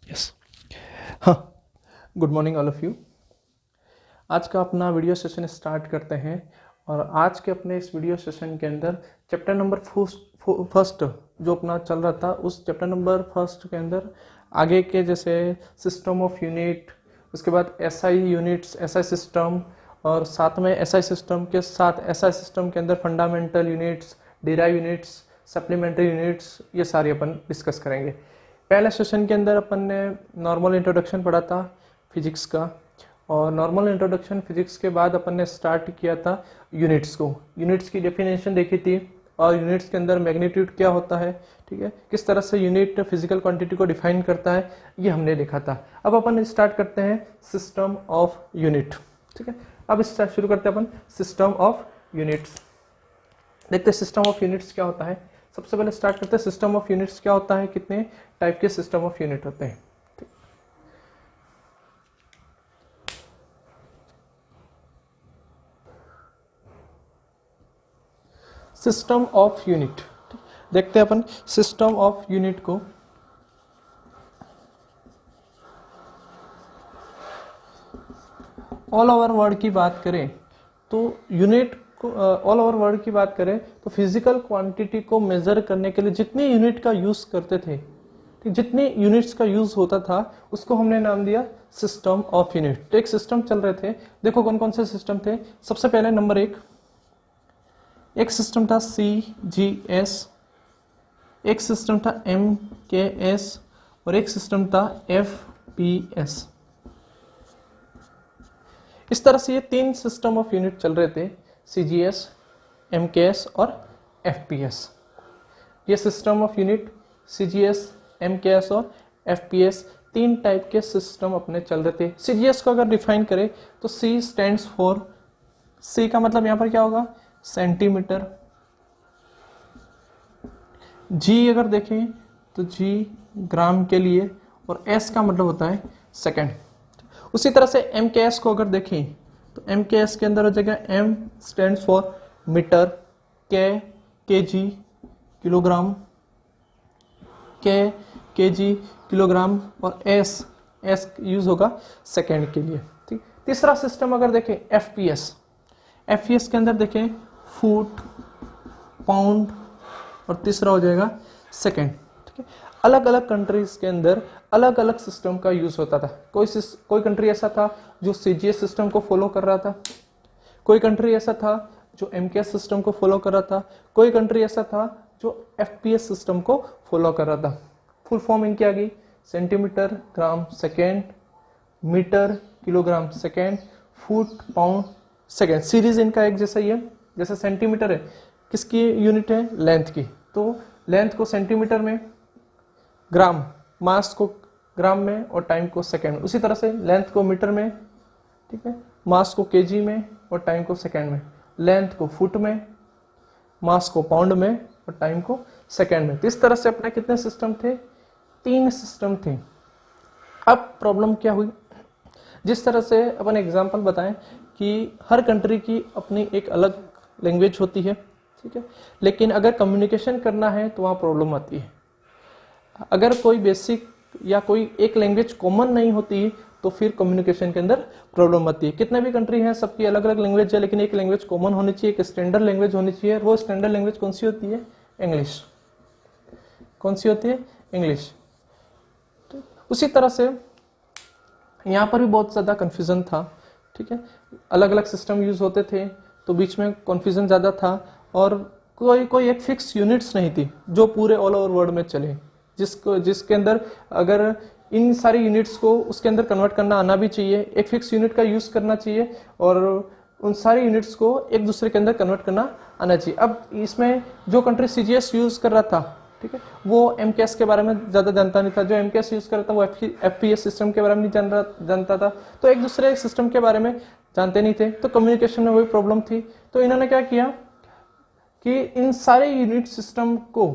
Yes. हाँ, good morning all of you. आज का अपना वीडियो सेशन स्टार्ट करते हैं और आज के अपने इस वीडियो सेशन के अंदर चैप्टर नंबर फर्स्ट जो अपना चल रहा था उस चैप्टर नंबर फर्स्ट के अंदर आगे के जैसे सिस्टम ऑफ यूनिट, उसके बाद एसआई यूनिट्स, एसआई सिस्टम और साथ में एसआई सिस्टम के साथ एसआई सिस्टम के अंदर fundamental units, derive units, supplementary units, ये सारे अपन डिस्कस करेंगे। पहले सेशन के अंदर अपन ने नॉर्मल इंट्रोडक्शन पढ़ा था फिजिक्स का और नॉर्मल इंट्रोडक्शन फिजिक्स के बाद अपन ने स्टार्ट किया था यूनिट्स को। यूनिट्स की डेफिनेशन देखी थी और यूनिट्स के अंदर मैग्नीट्यूड क्या होता है, ठीक है, किस तरह से यूनिट फिजिकल क्वांटिटी को डिफाइन करता है, ये हमने देखा था। अब अपन स्टार्ट करते हैं सिस्टम ऑफ यूनिट, ठीक है। अब स्टार्ट शुरू करते हैं अपन सिस्टम ऑफ यूनिट्स। देखते हैं सिस्टम ऑफ यूनिट्स क्या होता है। सबसे पहले स्टार्ट करते हैं सिस्टम ऑफ यूनिट्स क्या होता है, कितने टाइप के सिस्टम ऑफ यूनिट होते हैं। सिस्टम ऑफ यूनिट देखते हैं अपन सिस्टम ऑफ यूनिट को। ऑल ओवर वर्ल्ड की बात करें तो यूनिट को ऑल ओवर वर्ल्ड की बात करें तो फिजिकल क्वांटिटी को मेजर करने के लिए जितनी यूनिट का यूज करते थे, जितनी यूनिट्स का यूज होता था उसको हमने नाम दिया सिस्टम ऑफ यूनिट। तो एक सिस्टम चल रहे थे, देखो कौन कौन से सिस्टम थे। सबसे पहले नंबर एक सिस्टम था CGS, एक सिस्टम था MKS और एक सिस्टम था FPS। इस तरह से ये तीन सिस्टम ऑफ यूनिट चल रहे थे, CGS, MKS और FPS। ये system of unit CGS, MKS और FPS तीन टाइप के सिस्टम अपने चल रहे थे। CGS को अगर डिफाइन करें तो C स्टैंड्स फॉर, C का मतलब यहाँ पर क्या होगा, सेंटीमीटर। G अगर देखें तो G ग्राम के लिए और S का मतलब होता है सेकंड। उसी तरह से MKS को अगर देखें तो MKS के अंदर हो जाएगा M stands for metre, K kg kilogram, K kg kilogram और S यूज होगा सेकंड के लिए, ठीक। तीसरा सिस्टम अगर देखें FPS के अंदर देखें फुट, पाउंड और तीसरा हो जाएगा सेकंड, ठीक है। अलग अलग कंट्रीज के अंदर अलग अलग सिस्टम का यूज होता था। कोई कंट्री ऐसा था जो CGS सिस्टम को फॉलो कर रहा था, कोई कंट्री ऐसा था जो MKS सिस्टम को फॉलो कर रहा था, कोई कंट्री ऐसा था जो FPS सिस्टम को फॉलो कर रहा था। फुल फॉर्म इनकी आ गई centimetre, gram, second, metre, kilogram, second, foot, pound, second. Series इनका एक जैसा ही है। जैसे सेंटीमीटर है, किसकी यूनिट है, लेंथ की, तो लेंथ को सेंटीमीटर में, ग्राम, मास को ग्राम में और टाइम को सेकेंड में। उसी तरह से लेंथ को मीटर में, ठीक है, मास को केजी में और टाइम को सेकेंड में, लेंथ को फुट में, मास को पाउंड में और टाइम को सेकेंड में। तो इस तरह से अपने कितने सिस्टम थे, तीन सिस्टम थे। अब प्रॉब्लम क्या हुई, जिस तरह से अपन एग्जांपल बताएं कि हर कंट्री की अपनी एक अलग लैंग्वेज होती है, ठीक है, लेकिन अगर कम्युनिकेशन करना है तो वहाँ प्रॉब्लम आती है। अगर कोई बेसिक या कोई एक लैंग्वेज कॉमन नहीं होती तो फिर कम्युनिकेशन के अंदर प्रॉब्लम आती है। कितने भी कंट्री हैं सबकी अलग अलग लैंग्वेज है, लेकिन एक लैंग्वेज कॉमन होनी चाहिए, एक स्टैंडर्ड लैंग्वेज होनी चाहिए। वो स्टैंडर्ड लैंग्वेज कौन सी होती है, इंग्लिश। कौन सी होती है, इंग्लिश। उसी तरह से यहाँ पर भी बहुत ज़्यादा कन्फ्यूज़न था, ठीक है। अलग अलग सिस्टम यूज होते थे तो बीच में कन्फ्यूज़न ज़्यादा था और कोई एक फिक्स यूनिट्स नहीं थी जो पूरे ऑल ओवर वर्ल्ड में चले, जिसके अंदर अगर इन सारी यूनिट्स को उसके अंदर कन्वर्ट करना आना भी चाहिए, एक फिक्स यूनिट का यूज़ करना चाहिए और उन सारी यूनिट्स को एक दूसरे के अंदर कन्वर्ट करना आना चाहिए। अब इसमें जो कंट्री CGS यूज़ कर रहा था, ठीक है, वो MKS के बारे में ज़्यादा जानता नहीं था। जो MKS यूज़ कर रहा था वो FPS सिस्टम के बारे में नहीं जानता था, तो एक दूसरे सिस्टम के बारे में जानते नहीं थे, तो कम्युनिकेशन में वही प्रॉब्लम थी। तो इन्होंने क्या किया कि इन सारे यूनिट सिस्टम को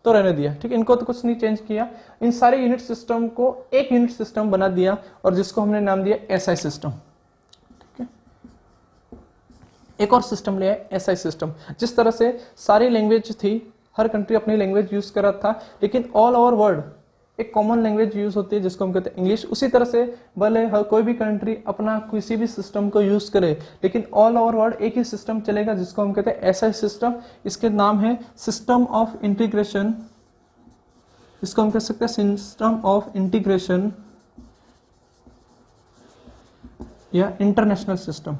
तो रहने दिया, ठीक है, इनको तो कुछ नहीं चेंज किया, इन सारे यूनिट सिस्टम को एक यूनिट सिस्टम बना दिया और जिसको हमने नाम दिया SI सिस्टम, ठीक है। एक और सिस्टम लिया है SI सिस्टम। जिस तरह से सारी लैंग्वेज थी, हर कंट्री अपनी लैंग्वेज यूज कर रहा था, लेकिन ऑल ओवर वर्ल्ड एक कॉमन लैंग्वेज यूज होती है जिसको हम कहते हैं इंग्लिश। उसी तरह से भले हर कोई भी कंट्री अपना किसी भी सिस्टम को यूज करे, लेकिन ऑल ओवर वर्ल्ड एक ही सिस्टम चलेगा जिसको हम कहते हैं एसआई सिस्टम। इसके नाम है सिस्टम ऑफ इंटीग्रेशन, इसको हम कह सकते हैं सिस्टम ऑफ इंटीग्रेशन या इंटरनेशनल सिस्टम।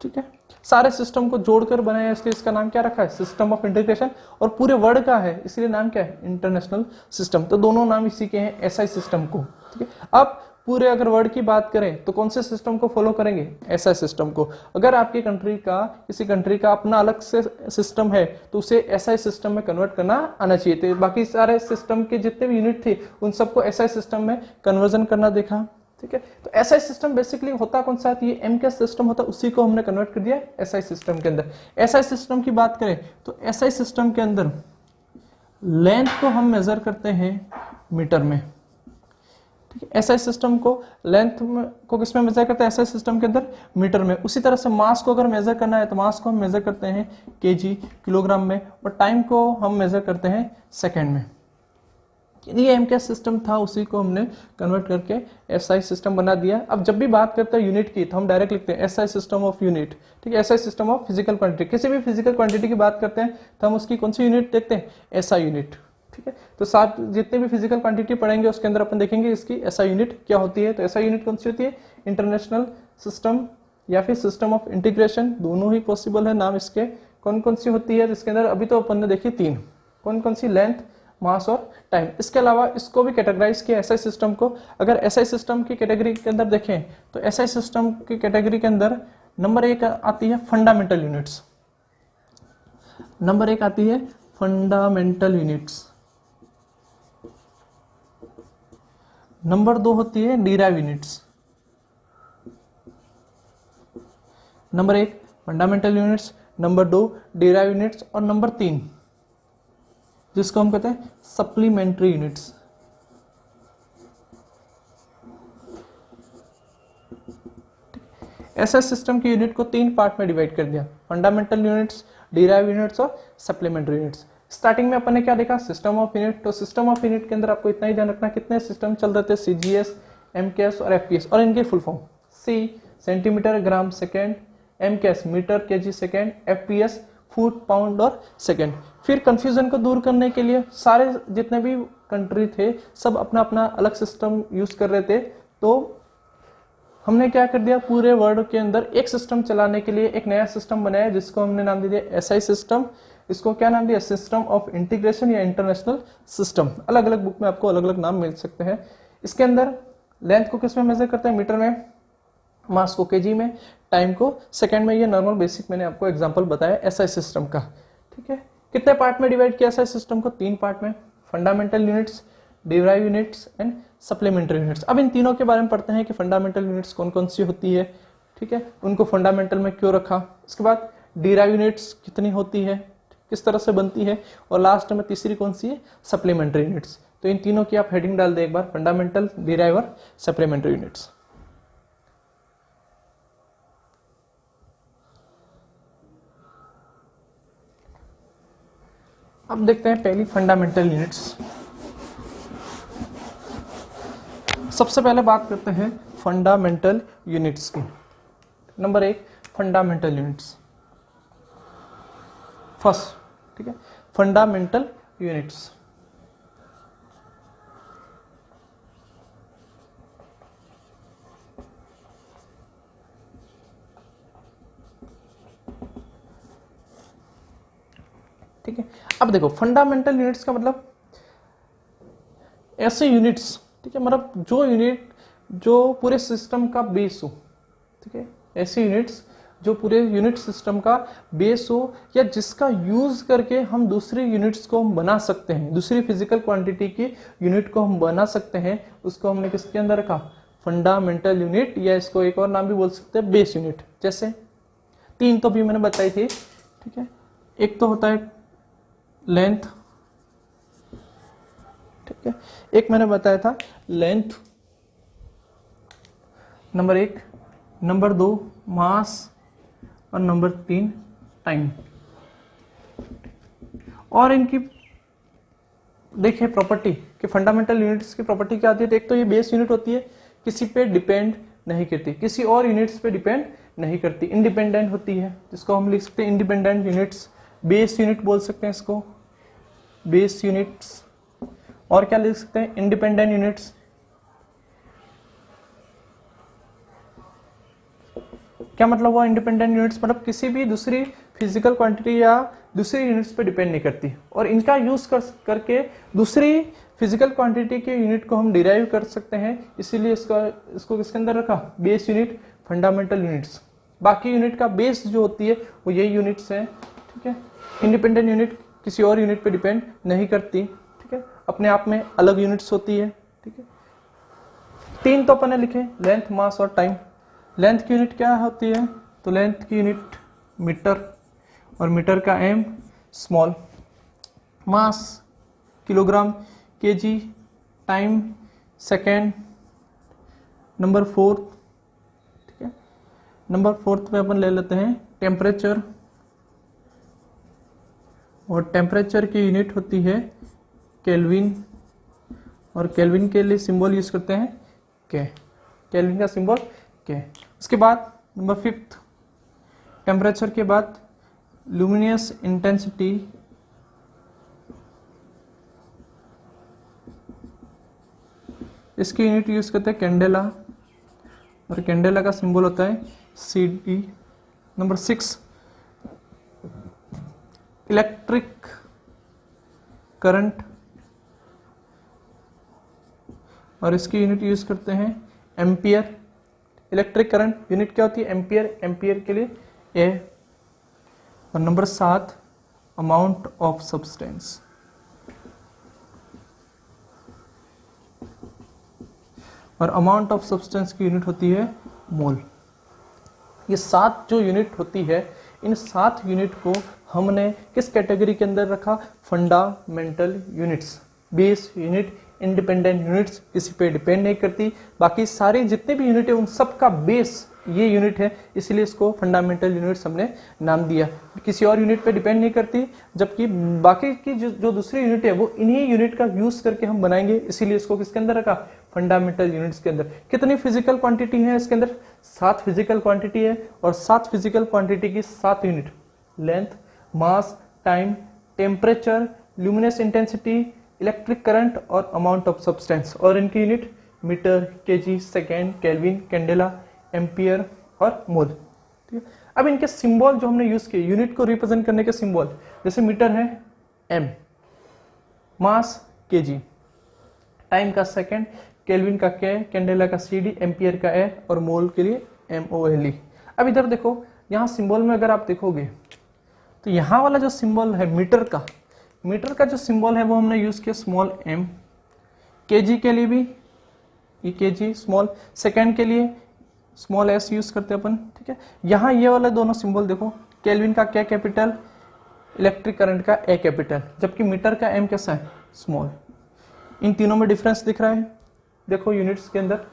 ठीक है, सारे सिस्टम को जोड़कर बनाया इसलिए इसका नाम क्या रखा है, सिस्टम ऑफ इंटीग्रेशन। और पूरे वर्ल्ड का है इसलिए नाम क्या है, इंटरनेशनल सिस्टम। तो दोनों नाम इसी के हैं, एसआई सिस्टम को। ठीक है, अब पूरे अगर वर्ल्ड की बात करें तो कौन से सिस्टम को फॉलो करेंगे, एसआई सिस्टम को। अगर आपकी कंट्री का, किसी कंट्री का अपना अलग से सिस्टम है तो उसे एसआई सिस्टम में कन्वर्ट करना आना चाहिए। तो बाकी सारे सिस्टम के जितने भी यूनिट थे उन सबको एसआई सिस्टम में कन्वर्जन करना देखा। ठीक है, तो एसआई सिस्टम बेसिकली होता कौन सा, ये एमकेएस सिस्टम होता है, उसी को हमने कन्वर्ट कर दिया एसआई सिस्टम के अंदर। एसआई सिस्टम की बात करें तो एसआई सिस्टम के अंदर लेंथ को हम मेजर करते हैं मीटर में। ठीक है, एसआई सिस्टम को लेंथ को किसमें मेजर करते हैं, एसआई सिस्टम के अंदर मीटर में। उसी तरह से मास को अगर मेजर करना है तो मास को हम मेजर करते हैं केजी, किलोग्राम में, और टाइम को हम मेजर करते हैं सेकेंड में। ये एमकेएस सिस्टम था, उसी को हमने कन्वर्ट करके एसआई सिस्टम बना दिया। अब जब भी बात करते हैं यूनिट की तो हम डायरेक्ट लिखते हैं एसआई सिस्टम ऑफ यूनिट। ठीक है, SI system of physical quantity. किसी भी फिजिकल क्वांटिटी की बात करते हैं तो हम उसकी कौन सी यूनिट देखते हैं, एसआई यूनिट। ठीक है, तो साथ जितने भी फिजिकल क्वांटिटी पढ़ेंगे उसके अंदर अपन देखेंगे इसकी एसआई यूनिट क्या होती है। तो एसआई यूनिट कौन सी होती है, इंटरनेशनल सिस्टम या फिर सिस्टम ऑफ इंटीग्रेशन, दोनों ही पॉसिबल है नाम इसके। कौन कौन सी होती है जिसके अंदर अभी तो अपन ने देखी तीन, कौन कौन सी, लेंथ, मास और टाइम। इसके अलावा इसको भी कैटेगराइज किया एसआई सिस्टम को। अगर एसआई सिस्टम की कैटेगरी के अंदर देखें तो एसआई सिस्टम की कैटेगरी के अंदर नंबर 1 आती है फंडामेंटल यूनिट्स। नंबर 1 आती है फंडामेंटल यूनिट्स। नंबर 2 होती है derive units. Number 1 fundamental units, number 2 derive units, और नंबर 3 जिसको हम कहते हैं सप्लीमेंट्री यूनिट्स। एसआई सिस्टम की यूनिट को 3 पार्ट में डिवाइड कर दिया, फंडामेंटल यूनिट्स, डिराइव यूनिट्स और सप्लीमेंट्री यूनिट्स। स्टार्टिंग में अपन ने क्या देखा, सिस्टम ऑफ यूनिट। तो सिस्टम ऑफ यूनिट के अंदर आपको इतना ही ध्यान रखना कितने सिस्टम चल रहे थे, सीजीएस, एमकेएस और एफपीएस, और इनकी full form. C centimetre, gram, second, MKS metre, KG, second, FPS foot, pound और सेकेंड। फिर कंफ्यूजन को दूर करने के लिए सारे जितने भी कंट्री थे सब अपना अपना अलग सिस्टम यूज कर रहे थे, तो हमने क्या कर दिया, पूरे वर्ल्ड के अंदर एक सिस्टम चलाने के लिए एक नया सिस्टम बनाया जिसको हमने नाम दे दिया एसआई सिस्टम। इसको क्या नाम दिया, सिस्टम ऑफ इंटीग्रेशन या इंटरनेशनल सिस्टम। अलग अलग बुक में आपको अलग अलग नाम मिल सकते हैं। इसके अंदर लेंथ को किस में मेजर करते हैं, मीटर में, मास को केजी में, टाइम को सेकंड में। ये नॉर्मल बेसिक मैंने आपको एग्जांपल बताया एसआई सिस्टम का। ठीक है, कितने पार्ट में डिवाइड किया एसआई सिस्टम को, 3 पार्ट में, fundamental units, derive units and supplementary units. अब इन तीनों के बारे में पढ़ते हैं कि फंडामेंटल यूनिट्स कौन कौन सी होती है। ठीक है, उनको फंडामेंटल में क्यों रखा, इसके बाद डिराइव यूनिट्स कितनी होती है, किस तरह से बनती है, और लास्ट में तीसरी कौन सी है, सप्लीमेंट्री यूनिट्स। तो इन तीनों की आप हेडिंग डाल दे एक बार, फंडामेंटल, डिराइव और सप्लीमेंट्री यूनिट्स। अब देखते हैं पहली फंडामेंटल यूनिट्स। सबसे पहले बात करते हैं फंडामेंटल यूनिट्स की। Number 1 fundamental units, first. ठीक है, फंडामेंटल यूनिट्स। ठीक है, अब देखो फंडामेंटल यूनिट्स का मतलब ऐसे यूनिट्स, ठीक है, मतलब जो यूनिट जो पूरे सिस्टम का बेस हो। ठीक है, ऐसे यूनिट्स जो पूरे यूनिट सिस्टम का बेस हो, या जिसका यूज करके हम दूसरी यूनिट्स को हम बना सकते हैं, दूसरी फिजिकल क्वांटिटी की यूनिट को हम बना सकते हैं, उसको हमने किसके अंदर रखा, फंडामेंटल यूनिट, या इसको एक और नाम भी बोल सकते हैं बेस यूनिट। जैसे 3 तो भी मैंने बताई थी। ठीक है, एक तो होता है लेंथ, ठीक है, एक मैंने बताया था लेंथ, नंबर 1, नंबर 2 मास, और नंबर 3 टाइम। और इनकी देखिए प्रॉपर्टी कि फंडामेंटल यूनिट्स की प्रॉपर्टी क्या आती है, तो एक तो ये बेस यूनिट होती है, किसी पे डिपेंड नहीं करती, किसी और यूनिट्स पे डिपेंड नहीं करती, इंडिपेंडेंट होती है, जिसको हम लिख सकते हैं इंडिपेंडेंट यूनिट्स, बेस यूनिट बोल सकते हैं इसको, बेस यूनिट्स। और क्या लिख सकते हैं, इंडिपेंडेंट यूनिट्स। क्या मतलब हुआ इंडिपेंडेंट यूनिट्स, मतलब किसी भी दूसरी फिजिकल क्वांटिटी या दूसरी यूनिट्स पे डिपेंड नहीं करती, और इनका यूज करके दूसरी फिजिकल क्वांटिटी के यूनिट को हम डिराइव कर सकते हैं, इसीलिए इसको किसके अंदर रखा, बेस यूनिट, फंडामेंटल यूनिट्स। बाकी यूनिट का बेस जो होती है वो यही यूनिट्स हैं, ठीक है। इंडिपेंडेंट यूनिट किसी और यूनिट पे डिपेंड नहीं करती, ठीक है, अपने आप में अलग यूनिट्स होती है, ठीक है। 3 तो अपन ने लिखे, लेंथ, मास और टाइम। लेंथ की यूनिट क्या होती है, तो लेंथ की यूनिट मीटर, और मीटर का M small, mass kilogram, KG, time second, number 4, ठीक है। नंबर 4 पे अपन ले लेते हैं टेम्परेचर, और टेम्परेचर की यूनिट होती है केल्विन, और केल्विन के लिए सिंबल यूज करते हैं के, केल्विन का सिंबल के। उसके बाद नंबर 5 टेम्परेचर के बाद लुमिनियस इंटेंसिटी, इसकी यूनिट यूज करते हैं कैंडेला, और कैंडेला का सिंबल होता है CD। नंबर 6 इलेक्ट्रिक करंट, और इसकी यूनिट यूज करते हैं एम्पियर। इलेक्ट्रिक करंट यूनिट क्या होती है, एम्पियर, एम्पियर के लिए ए। और नंबर 7 अमाउंट ऑफ सब्सटेंस, और अमाउंट ऑफ सब्सटेंस की यूनिट होती है मोल। ये 7 जो यूनिट होती है, इन 7 यूनिट को हमने किस कैटेगरी के अंदर रखा, fundamental units. Base unit, independent units, किसी पे डिपेंड नहीं करती, बाकी सारे जितने भी यूनिट है उन सब का बेस ये यूनिट है, इसलिए इसको फंडामेंटल यूनिट्स हमने नाम दिया। किसी और यूनिट पे डिपेंड नहीं करती, जबकि बाकी की जो दूसरी यूनिट है वो इन्हीं यूनिट का यूज करके हम बनाएंगे, इसीलिए इसको किसके अंदर रखा, फंडामेंटल यूनिट्स के अंदर। कितनी फिजिकल क्वांटिटी है इसके अंदर, 7 फिजिकल क्वांटिटी है, और 7 फिजिकल क्वांटिटी की 7 unit, length, mass, time, temperature, luminous intensity, electric current और अमाउंट ऑफ सब्सटेंस, और इनकी unit metre, KG, second, kelvin, candela, ampere और मोल, ठीक है। अब इनके सिंबल जो हमने यूज किए यूनिट को रिप्रेजेंट करने के सिंबल, जैसे मीटर है एम, मास केजी, टाइम का सेकेंड, केल्विन का के, कैंडेला का CD, एम्पियर का ए, और मोल के लिए MOLE। अब इधर देखो, यहाँ सिंबल में अगर आप देखोगे तो यहाँ वाला जो सिंबल है मीटर का जो सिंबल है वो हमने यूज किया स्मॉल m, केजी के लिए भी ये केजी स्मॉल, सेकेंड के लिए स्मॉल s यूज करते हैं अपन, ठीक है। यहाँ ये वाले दोनों सिंबल देखो, केल्विन का K कैपिटल, इलेक्ट्रिक करंट का A कैपिटल, जबकि मीटर का M कैसा है, स्मॉल। इन तीनों में डिफरेंस दिख रहा है, देखो यूनिट्स के अंदर।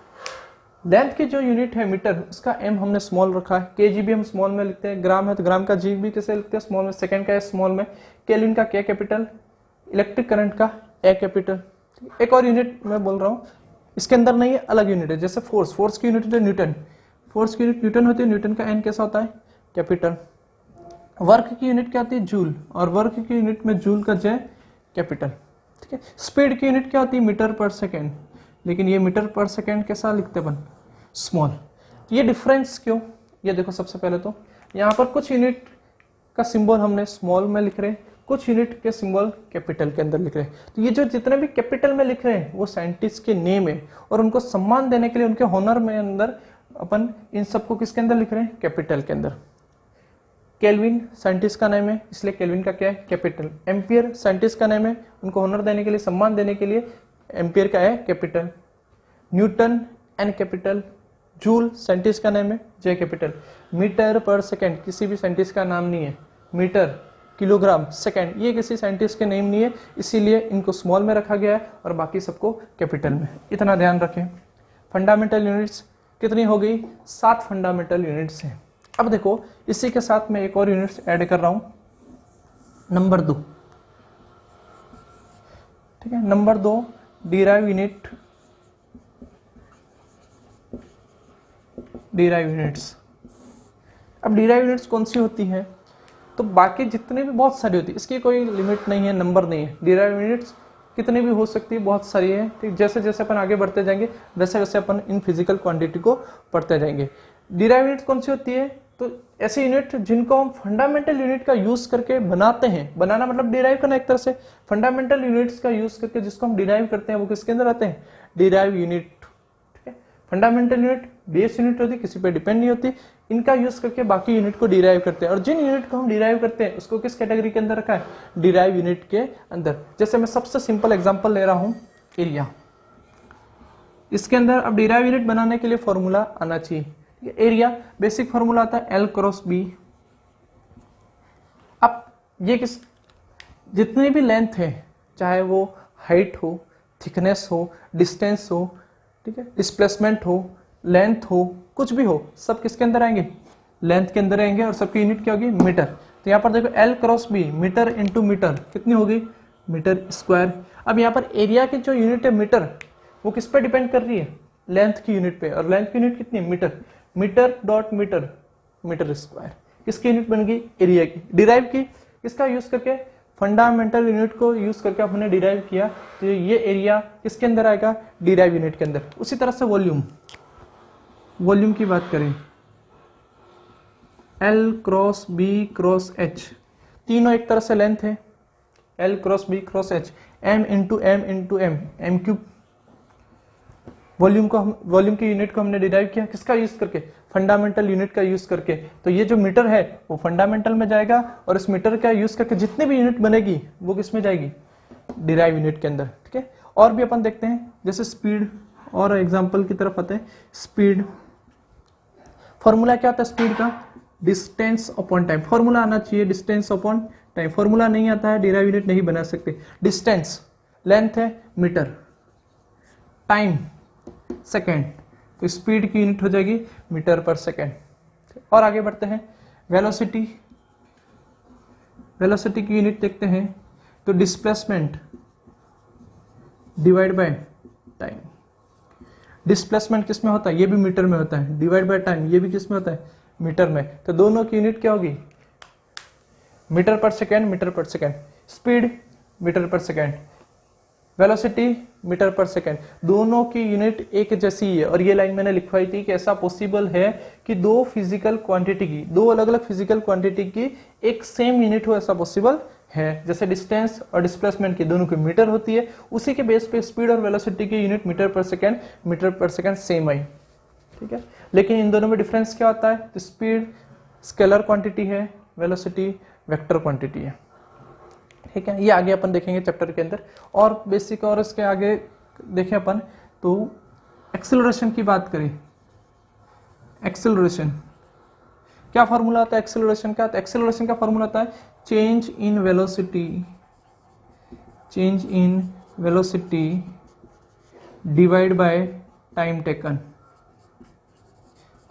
लेंथ की जो यूनिट है मीटर, उसका M हमने स्मॉल रखा है, केजी भी हम स्मॉल में लिखते हैं, ग्राम है तो ग्राम का G भी कैसे लिखते हैं, स्मॉल में, सेकेंड का S स्मॉल में, केल्विन का K कैपिटल, इलेक्ट्रिक करंट का A कैपिटल। एक और यूनिट मैं बोल रहा हूँ, इसके अंदर नहीं है, अलग यूनिट है, जैसे फोर्स की यूनिट है न्यूटन, फोर्स की यूनिट न्यूटन होती है, न्यूटन का N कैसा होता है, कैपिटल। वर्क की यूनिट क्या होती है, जूल, और वर्क की यूनिट में जूल का J कैपिटल, ठीक है। स्पीड की यूनिट क्या होती है, मीटर पर सेकेंड, लेकिन ये मीटर पर सेकेंड कैसा लिखते हैं अपन, स्मॉल। ये डिफरेंस क्यों, ये देखो, सबसे पहले तो यहाँ पर कुछ यूनिट का सिंबल हमने स्मॉल में लिख रहे हैं, कुछ यूनिट के सिंबल कैपिटल के अंदर लिख रहे हैं। तो ये जो जितने भी कैपिटल में लिख रहे हैं वो साइंटिस्ट के नेम है, और उनको सम्मान देने के लिए उनके होनर में अंदर अपन इन सबको किसके अंदर लिख रहे हैं, कैपिटल के अंदर। केल्विन साइंटिस्ट का नेम है, इसलिए केल्विन का क्या है, कैपिटल। एम्पियर साइंटिस्ट का नेम है, उनको होनर देने के लिए, सम्मान देने के लिए एम्पियर का है capital. Newton N capital, joule scientist का नेम है, J कैपिटल। मीटर पर सेकेंड किसी भी साइंटिस्ट का नाम नहीं है, मीटर, किलोग्राम, सेकेंड ये किसी साइंटिस्ट के नेम नहीं है, इसीलिए इनको स्मॉल में रखा गया है और बाकी सबको कैपिटल में। इतना ध्यान रखें। फंडामेंटल यूनिट्स कितनी हो गई, 7 फंडामेंटल यूनिट्स हैं। अब देखो इसी के साथ मैं एक और यूनिट ऐड कर रहा हूं, नंबर 2। ठीक है, number 2 derive unit, derive units. अब डिराइव यूनिट्स कौन सी होती हैं, तो बाकी जितने भी बहुत सारी होती है, इसकी कोई लिमिट नहीं है, नंबर नहीं है। डिराइव यूनिट्स कितनी भी हो सकती है, बहुत सारी है। ठीक, जैसे जैसे अपन आगे बढ़ते जाएंगे वैसे वैसे अपन इन फिजिकल क्वांटिटी को पढ़ते जाएंगे। डिराइव यूनिट कौन सी होती है, तो ऐसे यूनिट जिनको हम फंडामेंटल यूनिट का यूज करके बनाते हैं, बनाना मतलब डिराइव करना एक तरह से, फंडामेंटल यूनिट्स का यूज करके जिसको हम डिराइव करते हैं वो किसके अंदर आते हैं, डिराइव यूनिट। ठीक है, फंडामेंटल यूनिट बेस यूनिट होती है, किसी पे डिपेंड नहीं होती, इनका यूज करके बाकी यूनिट को डिराइव करते हैं। और जिन यूनिट को हम डिराइव करते हैं उसको किस कैटेगरी के अंदर रखा है, डिराइव यूनिट के अंदर। जैसे मैं सबसे सिंपल एग्जांपल ले रहा हूं, एरिया। इसके अंदर अब डिराइव यूनिट बनाने के लिए फॉर्मूला आना चाहिए। एरिया बेसिक फॉर्मूला आता है L क्रॉस B। अब ये किस, जितनी भी लेंथ है, चाहे वो हाइट हो, थिकनेस हो, डिस्टेंस हो, ठीक है, डिस्प्लेसमेंट हो, लेंथ हो, कुछ भी हो, सब किसके अंदर आएंगे, लेंथ के अंदर आएंगे। और सबकी यूनिट क्या होगी, मीटर। तो यहाँ पर देखो L cross B, metre into metre कितनी होगी, मीटर स्क्वायर। अब यहाँ पर एरिया की जो यूनिट है मीटर, वो किस पे डिपेंड कर रही है, लेंथ की यूनिट पे। और लेंथ की यूनिट कितनी है, metre. Metre dot metre, metre square. किसकी यूनिट बन गई, एरिया की। डिराइव की किसका यूज करके, फंडामेंटल यूनिट को यूज करके हमने डिराइव किया, तो ये एरिया किसके अंदर आएगा, डिराइव यूनिट के अंदर। उसी तरह से वॉल्यूम, वॉल्यूम की बात करें, L cross B cross H, तीनों एक तरह से लेंथ है, L cross B cross H, M into M, M cube. Volume को हम, वॉल्यूम की यूनिट को हमने डिराइव किया किसका यूज करके, फंडामेंटल यूनिट का यूज करके। तो ये जो मीटर है वो फंडामेंटल में जाएगा, और इस मीटर का यूज करके जितनी भी यूनिट बनेगी वो किस में जाएगी, डिराइव यूनिट के अंदर। ठीक है, और भी अपन देखते हैं, जैसे स्पीड, और एग्जांपल की तरफ आते हैं। स्पीड फॉर्मूला क्या होता है स्पीड का, डिस्टेंस अपॉन टाइम। फॉर्मूला आना चाहिए डिस्टेंस अपॉन टाइम। फॉर्मूला नहीं आता है, डिराइव यूनिट नहीं बना सकते। डिस्टेंस, लेंथ है मीटर, टाइम सेकेंड, तो स्पीड की यूनिट हो जाएगी मीटर पर सेकेंड। और आगे बढ़ते हैं, वेलोसिटी, वेलोसिटी की यूनिट देखते हैं, तो displacement divide by time. Displacement किस में होता है, ये भी मीटर में होता है, डिवाइड बाय टाइम ये भी किस में होता है, मीटर में। तो दोनों की यूनिट क्या होगी, मीटर पर सेकेंड, मीटर पर सेकेंड। स्पीड मीटर पर सेकेंड, वेलोसिटी मीटर पर सेकेंड, दोनों की यूनिट एक जैसी है। और ये लाइन मैंने लिखवाई थी कि ऐसा पॉसिबल है कि दो फिजिकल क्वांटिटी की, दो अलग अलग फिजिकल क्वांटिटी की एक सेम यूनिट हो, ऐसा पॉसिबल है। जैसे डिस्टेंस और डिस्प्लेसमेंट की दोनों की मीटर होती है, उसी के बेस पे स्पीड और वेलोसिटी की यूनिट मीटर पर सेकेंड सेम आई। ठीक है, लेकिन इन दोनों में डिफरेंस क्या होता है, तो स्पीड स्केलर क्वांटिटी है, वेलोसिटी वेक्टर क्वांटिटी है। ठीक है, ये आगे अपन देखेंगे चैप्टर के अंदर। और बेसिक और इसके आगे देखें अपन, तो एक्सेलरेशन की बात करें। एक्सेलरेशन क्या फॉर्मूला आता है, एक्सेलरेशन का, तो एक्सेलरेशन का फॉर्मूला आता है change in velocity, change in velocity divide by time taken.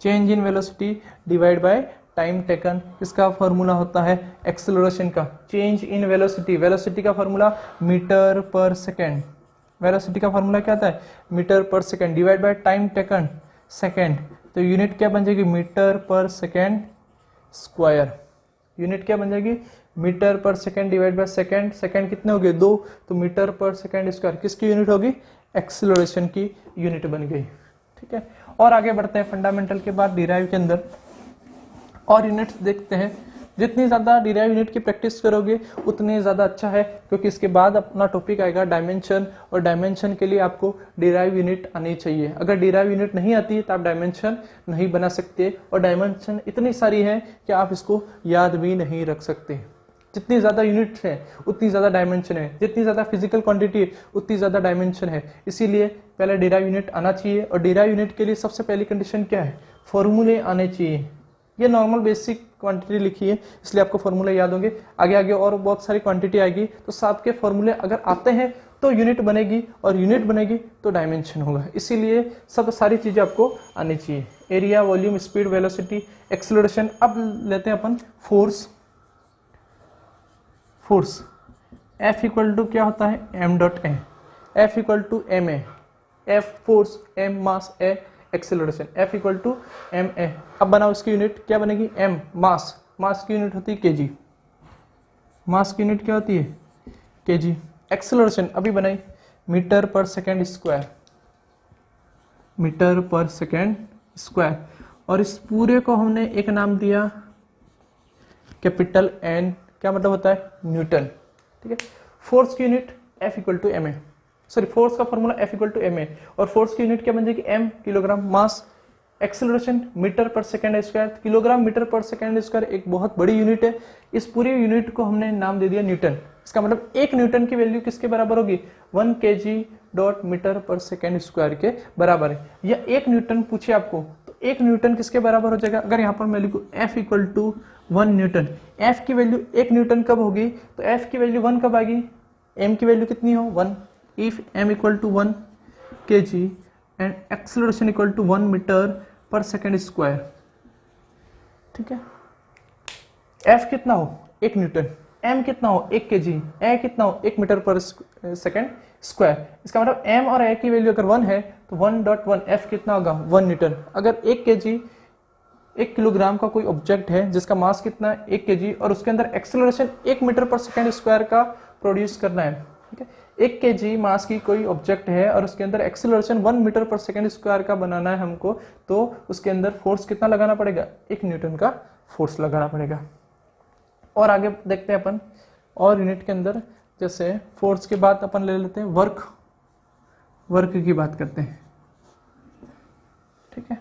Change in velocity divide by time taken, इसका फॉर्मूला होता है एक्सेलरेशन का। चेंज इन वेलोसिटी, वेलोसिटी का फॉर्मूला मीटर पर सेकेंड, वेलोसिटी का फॉर्मूला क्या आता है, मीटर पर second, divide by time taken second. तो यूनिट क्या बन जाएगी, मीटर पर सेकेंड स्क्वायर। यूनिट क्या बन जाएगी, मीटर पर second divide by second. Second कितने हो गए, 2, तो मीटर पर सेकेंड स्क्वायर किसकी यूनिट होगी, एक्सेलरेशन की यूनिट बन गई। ठीक है, और आगे बढ़ते हैं फंडामेंटल के बाद डिराइव के अंदर और यूनिट्स देखते हैं। जितनी ज़्यादा डिराइव यूनिट की प्रैक्टिस करोगे उतनी ज़्यादा अच्छा है, क्योंकि इसके बाद अपना टॉपिक आएगा डायमेंशन, और डायमेंशन के लिए आपको डिराइव यूनिट आनी चाहिए। अगर डिराइव यूनिट नहीं आती तो आप डायमेंशन नहीं बना सकते, और डायमेंशन इतनी सारी है कि आप इसको याद भी नहीं रख सकते। जितनी ज़्यादा यूनिट्स हैं उतनी ज़्यादा डायमेंशन है, जितनी ज़्यादा फिजिकल क्वांटिटी है उतनी ज़्यादा डायमेंशन है। इसीलिए पहले डिराइव यूनिट आना चाहिए, और डिराइव यूनिट के लिए सबसे पहली कंडीशन क्या है, फॉर्मूले आने चाहिए। ये नॉर्मल बेसिक क्वांटिटी लिखी है, इसलिए आपको फॉर्मूले याद होंगे। आगे आगे और बहुत सारी क्वांटिटी आएगी, तो सबके फॉर्मूले अगर आते हैं तो यूनिट बनेगी, और यूनिट बनेगी तो डायमेंशन होगा। इसीलिए सब सारी चीज़ें आपको आनी चाहिए। Area, volume, speed, velocity, acceleration. अब लेते हैं अपन force. Force F equal to क्या होता है, m dot A. F equal to M A. F force, m mass, a acceleration. F equal to M A. अब बनाओ इसकी यूनिट, क्या बनेगी, m मास। मास की यूनिट होती है kg। मास की यूनिट क्या होती है, kg। एक्सेलरेशन अभी बनाई, मीटर पर सेकेंड स्क्वायर। मीटर पर सेकेंड स्क्वायर। और इस पूरे को हमने एक नाम दिया कैपिटल N। क्या मतलब होता है, न्यूटन। ठीक है। फोर्स की unit F equal to M A, sorry force का formula F equal to M A, और फोर्स की यूनिट क्या बन जाएगी, m kilogram. Mass, acceleration metre पर सेकेंड स्क्वायर। किलोग्राम मीटर पर सेकेंड स्क्वायर एक बहुत बड़ी यूनिट है। इस पूरी यूनिट को हमने नाम दे दिया न्यूटन। इसका मतलब एक न्यूटन की वैल्यू किसके बराबर होगी, 1 kg डॉट मीटर पर सेकेंड स्क्वायर के बराबर है। या एक न्यूटन पूछे आपको तो एक न्यूटन किसके बराबर हो जाएगा, अगर यहाँ पर मैं लिखूँ F equal to 1 newton. F की वैल्यू एक न्यूटन कब होगी, तो F की वैल्यू 1 कब आएगी, m की वैल्यू कितनी हो, 1। If m equal to 1 kg and acceleration equal to 1 metre पर सेकेंड स्क्वायर। ठीक है। F कितना हो, 1 न्यूटन। m कितना हो, 1 kg। a कितना हो, 1 मीटर पर सेकेंड स्क्वायर। इसका मतलब m और a की वैल्यू अगर 1 है तो 1.1 F कितना होगा, 1 न्यूटन। अगर 1 kg 1 किलोग्राम का कोई ऑब्जेक्ट है जिसका मास कितना है, 1 kg, और उसके अंदर एक्सेलरेशन 1 मीटर पर सेकेंड स्क्वायर का प्रोड्यूस करना है। ठीक है। 1 kg मास की कोई ऑब्जेक्ट है और उसके अंदर एक्सेलरेशन 1 मीटर पर सेकेंड स्क्वायर का बनाना है हमको, तो उसके अंदर फोर्स कितना लगाना पड़ेगा, 1 न्यूटन का फोर्स लगाना पड़ेगा। और आगे देखते हैं अपन और यूनिट के अंदर, जैसे फोर्स के बाद अपन ले लेते हैं वर्क। वर्क की बात करते हैं। ठीक है।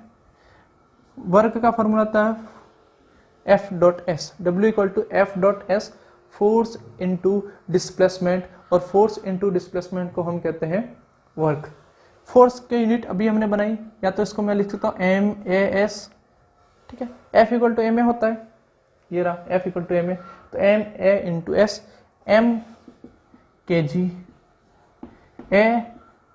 वर्क का फॉर्मूला आता है F dot S. W equal to F dot S, force into displacement, और फोर्स इंटू डिस्प्लेसमेंट को हम कहते हैं वर्क। फोर्स की यूनिट अभी हमने बनाई, या तो इसको मैं लिख सकता हूँ MAS। ठीक है। F equal to M A होता है, ये रहा F equal to M A, तो MA into S. M kg, A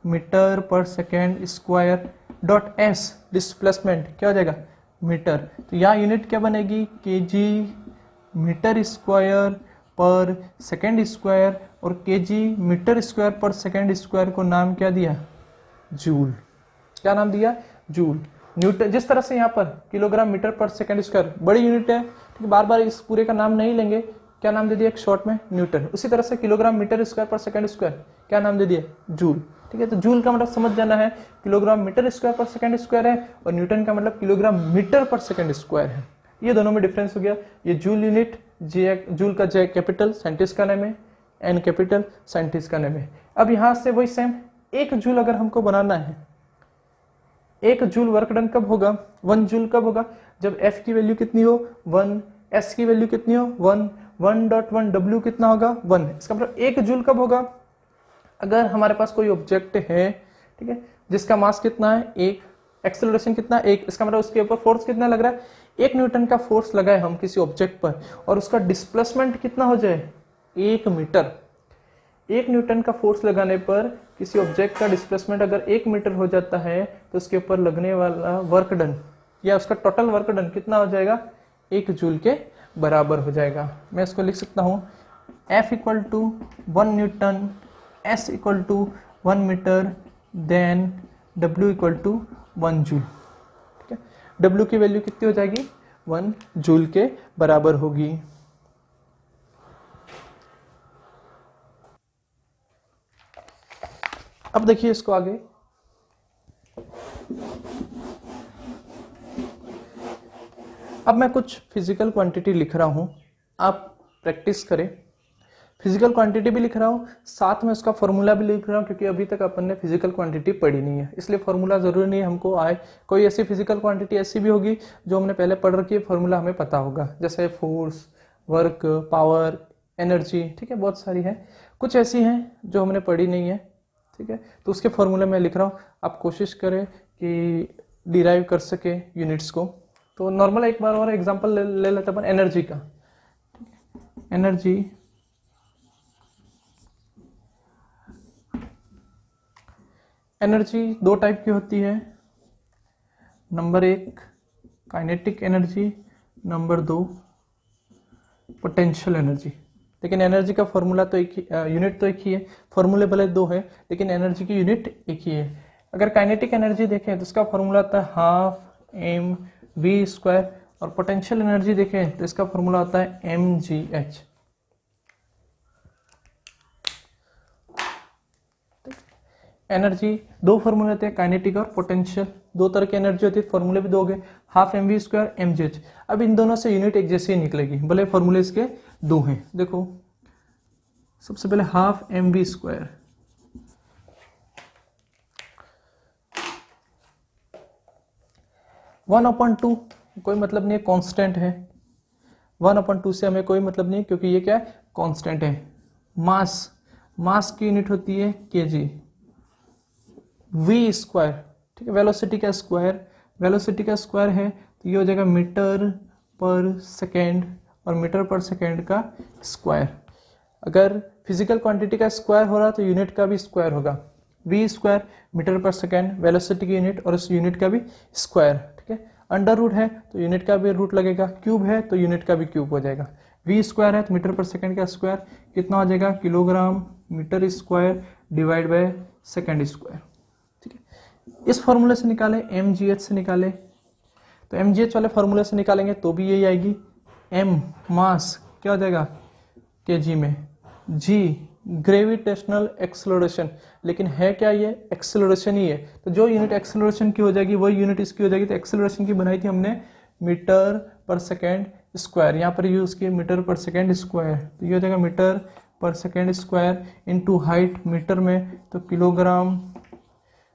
metre पर second square, dot S displacement क्या हो जाएगा, मीटर। तो यहाँ यूनिट क्या बनेगी, kg मीटर स्क्वायर पर सेकेंड स्क्वायर, और kg मीटर स्क्वायर पर सेकेंड स्क्वायर को नाम क्या दिया, जूल। क्या नाम दिया, जूल। न्यूटन, जिस तरह से यहाँ पर किलोग्राम मीटर पर सेकेंड स्क्वायर बड़ी यूनिट है, ठीक है, बार बार इस पूरे का नाम नहीं लेंगे, क्या नाम दे दिया एक शॉर्ट में, न्यूटन। उसी तरह से किलोग्राम मीटर स्क्वायर पर सेकेंड स्क्वायर क्या नाम दे दिया, जूल। ठीक है। तो जूल का मतलब समझ जाना है, किलोग्राम मीटर स्क्वायर पर सेकेंड स्क्वायर है, और न्यूटन का मतलब किलोग्राम मीटर पर सेकेंड स्क्वायर है। ये दोनों में डिफरेंस हो गया। ये जूल यूनिट, जूल का J कैपिटल साइंटिस्ट का नेम है, N कैपिटल साइंटिस्ट का नेम है। अब यहां से वही सेम, एक जूल अगर हमको बनाना है, एक जूल वर्क डन कब होगा, 1 जूल कब होगा, जब F की वैल्यू कितनी हो, 1, S की वैल्यू कितनी हो, 1, 1.1, W कितना होगा, 1। इसका मतलब 1 जूल कब होगा, अगर हमारे पास कोई ऑब्जेक्ट है, ठीक है, जिसका मास कितना है, 1, एक्सेलरेशन कितना, 1, इसका मतलब उसके ऊपर फोर्स कितना लग रहा है, 1 न्यूटन का फोर्स लगाए हम किसी ऑब्जेक्ट पर, और उसका डिस्प्लेसमेंट कितना हो जाए, 1 मीटर। 1 न्यूटन का फोर्स लगाने पर किसी ऑब्जेक्ट का डिस्प्लेसमेंट अगर 1 मीटर हो जाता है, तो उसके ऊपर लगने वाला वर्क डन या उसका टोटल वर्क डन कितना हो जाएगा, 1 जूल के बराबर हो जाएगा। मैं इसको लिख सकता हूँ F equal to 1 newton, S equal to 1 metre, then W equal to 1 joule. ठीक है। W की वैल्यू कितनी हो जाएगी, 1 जूल के बराबर होगी। अब देखिए इसको आगे, अब मैं कुछ फिजिकल क्वांटिटी लिख रहा हूं, आप प्रैक्टिस करें। फिजिकल क्वांटिटी भी लिख रहा हूं, साथ में उसका फॉर्मूला भी लिख रहा हूं, क्योंकि अभी तक अपन ने फिजिकल क्वांटिटी पढ़ी नहीं है, इसलिए फॉर्मूला जरूरी नहीं हमको आए। कोई ऐसी फिजिकल क्वांटिटी ऐसी भी होगी जो हमने पहले पढ़ रखी है, फॉर्मूला हमें पता होगा, जैसे फोर्स, वर्क, पावर, एनर्जी। ठीक है, बहुत सारी है। कुछ ऐसी हैं जो हमने पढ़ी नहीं है, ठीक है, तो उसके फॉर्मूले में लिख रहा हूँ। आप कोशिश करें कि डिराइव कर सके यूनिट्स को। तो नॉर्मल एक बार और एग्जांपल ले लेते अपन एनर्जी का। एनर्जी एनर्जी 2 टाइप की होती है। Number 1 kinetic energy, number 2 potential energy. लेकिन एनर्जी का फॉर्मूला तो एक ही, यूनिट तो एक ही है, फॉर्मूले भले दो है लेकिन एनर्जी की यूनिट एक ही है। अगर काइनेटिक एनर्जी देखें तो इसका फॉर्मूला आता है हाफ एम वी स्क्वायर, और पोटेंशियल एनर्जी देखें तो इसका फॉर्मूला आता है एम जी एच। एनर्जी दो फॉर्मूले होते हैं, काइनेटिक और पोटेंशियल, दो तरह की एनर्जी होती है, फॉर्मूले भी दो हो गए, half M V square M G H. अब इन दोनों से यूनिट एक जैसी ही निकलेगी, भले फॉर्मूले इसके दो हैं। देखो सबसे पहले half M V square, one upon two, कोई मतलब नहीं है, कांस्टेंट है। 1/2 से हमें कोई मतलब नहीं क्योंकि ये क्या है, कांस्टेंट है। मास, मास की यूनिट होती है केजी। वी स्क्वायर, ठीक है, वेलोसिटी का स्क्वायर, वेलोसिटी का स्क्वायर है तो ये हो जाएगा मीटर पर सेकेंड, और मीटर पर सेकेंड का स्क्वायर। अगर फिजिकल क्वांटिटी का स्क्वायर हो रहा तो यूनिट का भी स्क्वायर होगा। वी स्क्वायर मीटर पर सेकेंड, वेलोसिटी की यूनिट और उस यूनिट का भी स्क्वायर, ठीक है। अंडर रूट है तो यूनिट का भी रूट लगेगा, क्यूब है तो यूनिट का भी क्यूब हो जाएगा। वी स्क्वायर है तो मीटर पर सेकेंड का स्क्वायर कितना हो जाएगा, kilogram metre square divide by second square, ठीक है। इस फॉर्मूले से निकाले, एम जी एच से निकाले, तो एम जी एच वाले फॉर्मूले से निकालेंगे तो भी यही आएगी। एम मास क्या हो जाएगा के जी में, जी ग्रेविटेशनल एक्सेलरेशन, लेकिन है क्या, ये एक्सेलरेशन ही है, तो जो यूनिट एक्सेलरेशन की हो जाएगी वही यूनिट इसकी हो जाएगी। तो एक्सेलरेशन की बनाई थी हमने मीटर पर सेकेंड स्क्वायर, यहाँ पर यूज किए मीटर पर सेकेंड स्क्वायर, तो ये हो जाएगा मीटर पर second square into height metre में, तो किलोग्राम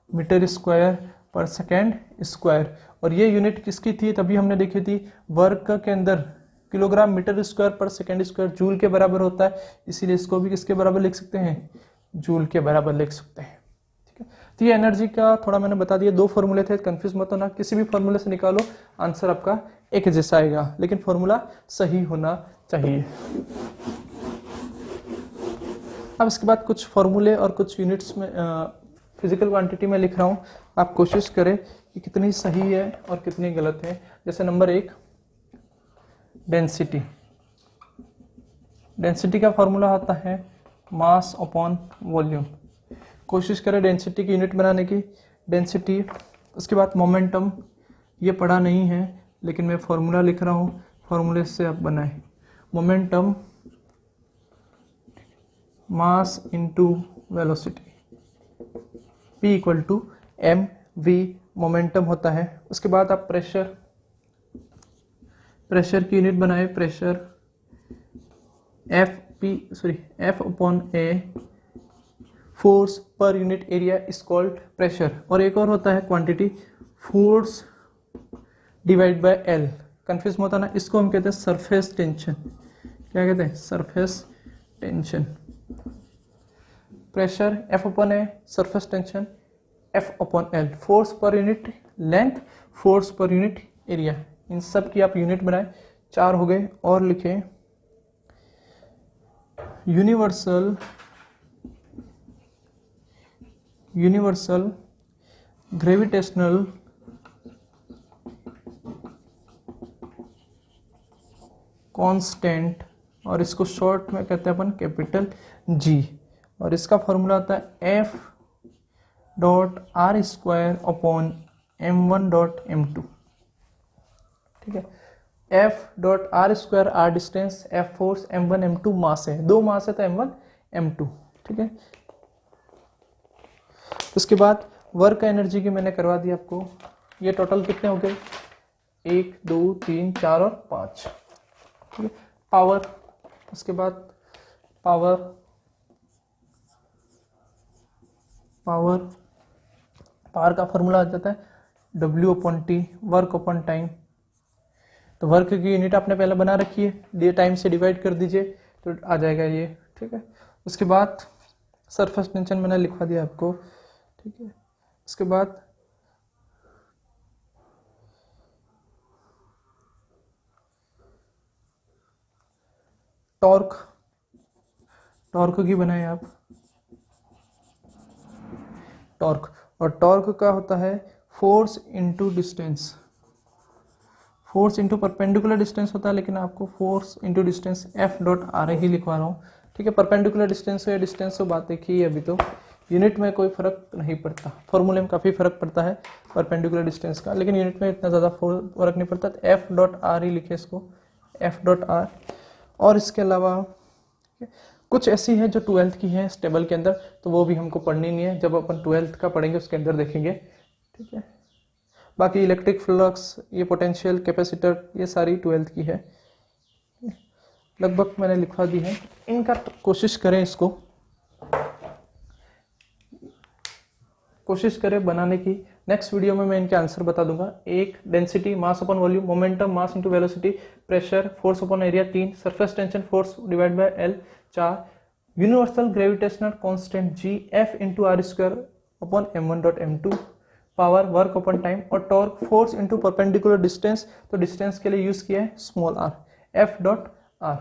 मीटर स्क्वायर पर सेकेंड स्क्वायर। और ये यूनिट किसकी थी, तभी हमने देखी थी वर्क के अंदर किलोग्राम मीटर स्क्वायर पर सेकेंड स्क्वायर जूल के बराबर होता है, इसीलिए इसको भी किसके बराबर लिख सकते हैं, जूल के बराबर लिख सकते हैं, ठीक है। तो ये एनर्जी का थोड़ा मैंने बता दिया, दो फॉर्मूले थे, कंफ्यूज मत होना, किसी भी फॉर्मूले से निकालो आंसर आपका एक जैसा आएगा, लेकिन फॉर्मूला सही होना चाहिए। अब इसके बाद कुछ फॉर्मूले और कुछ यूनिट्स में फिजिकल क्वांटिटी में लिख रहा हूँ, आप कोशिश करें कि कितनी सही है और कितनी गलत है। जैसे नंबर 1 डेंसिटी, डेंसिटी का फॉर्मूला होता है मास अपॉन वॉल्यूम। कोशिश करें डेंसिटी की यूनिट बनाने की, डेंसिटी। उसके बाद मोमेंटम, ये पढ़ा नहीं है लेकिन मैं फॉर्मूला लिख रहा हूँ, फॉर्मूले से आप बनाएं। Momentum mass into velocity, P equal to M V momentum होता है। उसके बाद आप प्रेशर, प्रेशर की यूनिट बनाए, pressure F upon A, force पर unit area is called pressure. और एक और होता है quantity, force divide by L, confuse मत होना, इसको हम कहते हैं सरफेस टेंशन। क्या कहते हैं, surface tension. Pressure F upon A, surface tension F upon L, force पर यूनिट लेंथ, फोर्स पर यूनिट एरिया, इन सब की आप यूनिट बनाए। 4 हो गए। और लिखें यूनिवर्सल ग्रेविटेशनल कांस्टेंट, और इसको शॉर्ट में कहते हैं अपन कैपिटल G, और इसका फॉर्मूला आता है F dot R square upon M1 dot M2, ठीक है। F dot R square R distance, F force, M1 M2 mass है, दो मास है तो M1 M2, ठीक है। उसके बाद वर्क एनर्जी की मैंने करवा दी आपको, ये टोटल कितने हो गए, 1 2 3 4 और 5, ठीक है। पावर, उसके बाद पावर का फॉर्मूला आ जाता है W upon T, work upon time. तो वर्क की यूनिट आपने पहले बना रखी है, दिए टाइम से डिवाइड कर दीजिए तो आ जाएगा ये, ठीक है। उसके बाद सरफेस टेंशन मैंने लिखवा दिया आपको, ठीक है। उसके बाद टॉर्क, टॉर्क की बनाए आप, टॉर्क, और टॉर्क का होता है force into distance, force into perpendicular distance होता है, लेकिन आपको force into distance F dot R ही लिखवा रहा हूँ, ठीक है। परपेंडिकुलर डिस्टेंस या डिस्टेंस से बात देखी है अभी, तो यूनिट में कोई फर्क नहीं पड़ता, फॉर्मूले में काफ़ी फर्क पड़ता है परपेंडिकुलर डिस्टेंस का, लेकिन यूनिट में इतना ज़्यादा फर्क नहीं पड़ता। तो एफ डॉट आर ही लिखे इसको, एफ डॉट आर। और इसके अलावा कुछ ऐसी है जो 12th की है इस टेबल के अंदर, तो वो भी हमको पढ़नी नहीं है, जब अपन 12th का पढ़ेंगे उसके अंदर देखेंगे, ठीक है। बाकी इलेक्ट्रिक फ्लक्स, ये पोटेंशियल, कैपेसिटर, ये सारी 12th की है, लगभग मैंने लिखवा दी है। इनका कोशिश करें, इसको कोशिश करें बनाने की। नेक्स्ट वीडियो में मैं इनके आंसर बता दूंगा। 1 density mass upon volume, momentum mass into velocity, pressure force upon area, 3 surface tension force divide by L, 4 universal gravitational constant G F into R square upon m1 dot m2, power work upon time, और torque force into perpendicular distance, तो distance के लिए use किया है small R, F dot R.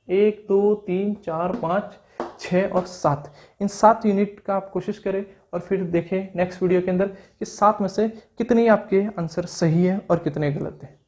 1 2 3 4 5 6 और 7, इन 7 unit का आप कोशिश करें और फिर देखें नेक्स्ट वीडियो के अंदर कि 7 में से कितने आपके आंसर सही है और कितने गलत है।